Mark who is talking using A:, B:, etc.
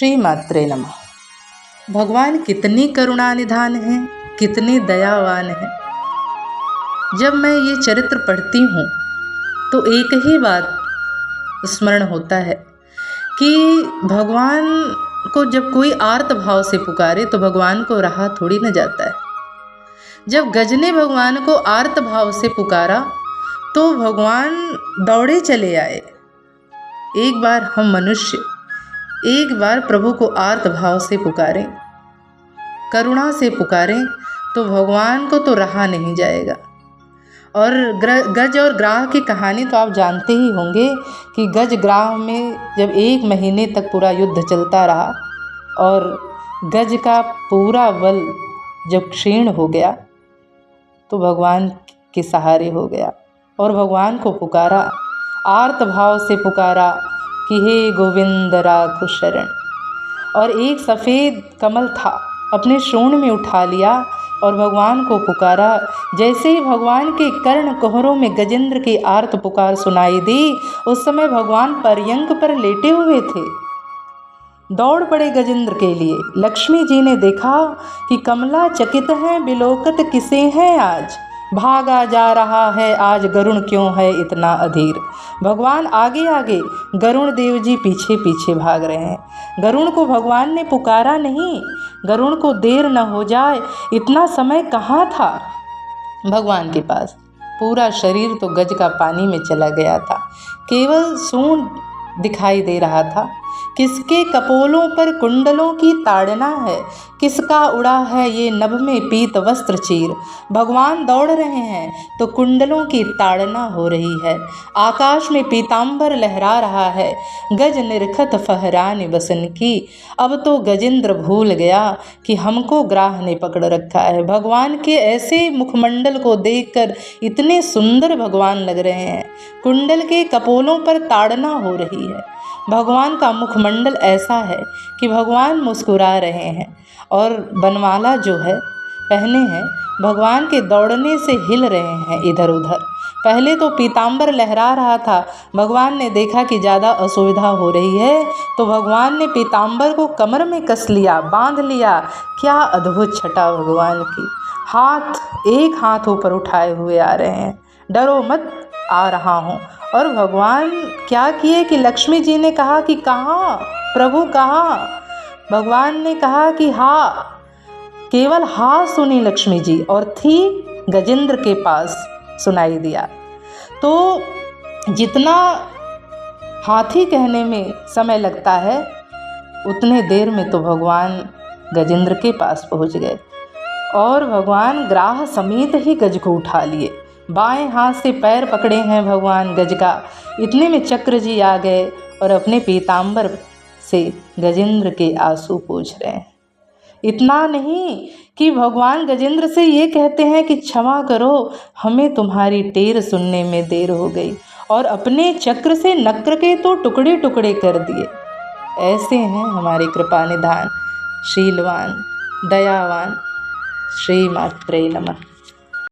A: श्री मात्रे नमः। भगवान कितनी करुणा निधान हैं, कितने दयावान हैं। जब मैं ये चरित्र पढ़ती हूँ तो एक ही बात स्मरण होता है कि भगवान को जब कोई आर्त भाव से पुकारे तो भगवान को रहा थोड़ी न जाता है। जब गज ने भगवान को आर्त भाव से पुकारा तो भगवान दौड़े चले आए। एक बार हम मनुष्य एक बार प्रभु को आर्त भाव से पुकारें, करुणा से पुकारें तो भगवान को तो रहा नहीं जाएगा। और गज और ग्राह की कहानी तो आप जानते ही होंगे कि गज ग्राह में जब 1 महीने तक पूरा युद्ध चलता रहा और गज का पूरा बल जब क्षीण हो गया तो भगवान के सहारे हो गया और भगवान को पुकारा, आर्त भाव से पुकारा कि हे गोविंद राखो शरण। और एक सफ़ेद कमल था, अपने शोण में उठा लिया और भगवान को पुकारा। जैसे ही भगवान के कर्ण कोहरों में गजेंद्र की आर्त पुकार सुनाई दी, उस समय भगवान पर्यंक पर लेटे हुए थे। दौड़ पड़े गजेंद्र के लिए। लक्ष्मी जी ने देखा कि कमला चकित है, बिलोकत किसे हैं आज, भागा जा रहा है आज गरुण क्यों है इतना अधीर। भगवान आगे आगे, गरुण देव जी पीछे पीछे भाग रहे हैं। गरुण को भगवान ने पुकारा नहीं, गरुण को देर न हो जाए, इतना समय कहाँ था भगवान के पास। पूरा शरीर तो गज का पानी में चला गया था, केवल सूंड दिखाई दे रहा था। किसके कपोलों पर कुंडलों की ताड़ना है, किसका उड़ा है ये नभ में पीत वस्त्र चीर। भगवान दौड़ रहे हैं तो कुंडलों की ताड़ना हो रही है, आकाश में पीतांबर लहरा रहा है, गज निरखत फहरान बसन की। अब तो गजेंद्र भूल गया कि हमको ग्राह ने पकड़ रखा है। भगवान के ऐसे मुखमंडल को देखकर इतने सुंदर भगवान लग रहे हैं, कुंडल के कपोलों पर ताड़ना हो रही है। भगवान का मुखमंडल ऐसा है कि भगवान मुस्कुरा रहे हैं और बनमाला जो है पहने हैं, भगवान के दौड़ने से हिल रहे हैं इधर उधर। पहले तो पीतांबर लहरा रहा था, भगवान ने देखा कि ज़्यादा असुविधा हो रही है तो भगवान ने पीतांबर को कमर में कस लिया, बांध लिया। क्या अद्भुत छटा भगवान की। एक हाथ ऊपर उठाए हुए आ रहे हैं, डरो मत आ रहा हूँ। और भगवान क्या किए कि लक्ष्मी जी ने कहा कि कहाँ प्रभु कहाँ। भगवान ने कहा कि हाँ, केवल हाँ सुनी लक्ष्मी जी और थी गजेंद्र के पास, सुनाई दिया। तो जितना हाथी कहने में समय लगता है उतने देर में तो भगवान गजेंद्र के पास पहुंच गए और भगवान ग्राह समेत ही गज को उठा लिए। बाएं हाथ से पैर पकड़े हैं भगवान गज का। इतने में चक्र जी आ गए और अपने पीतांबर से गजेंद्र के आंसू पोंछ रहे हैं। इतना नहीं कि भगवान गजेंद्र से ये कहते हैं कि क्षमा करो, हमें तुम्हारी टेर सुनने में देर हो गई, और अपने चक्र से नक्र के तो टुकड़े टुकड़े कर दिए। ऐसे हैं हमारे कृपा निधान, शीलवान, दयावान। श्री मात्रे नमः।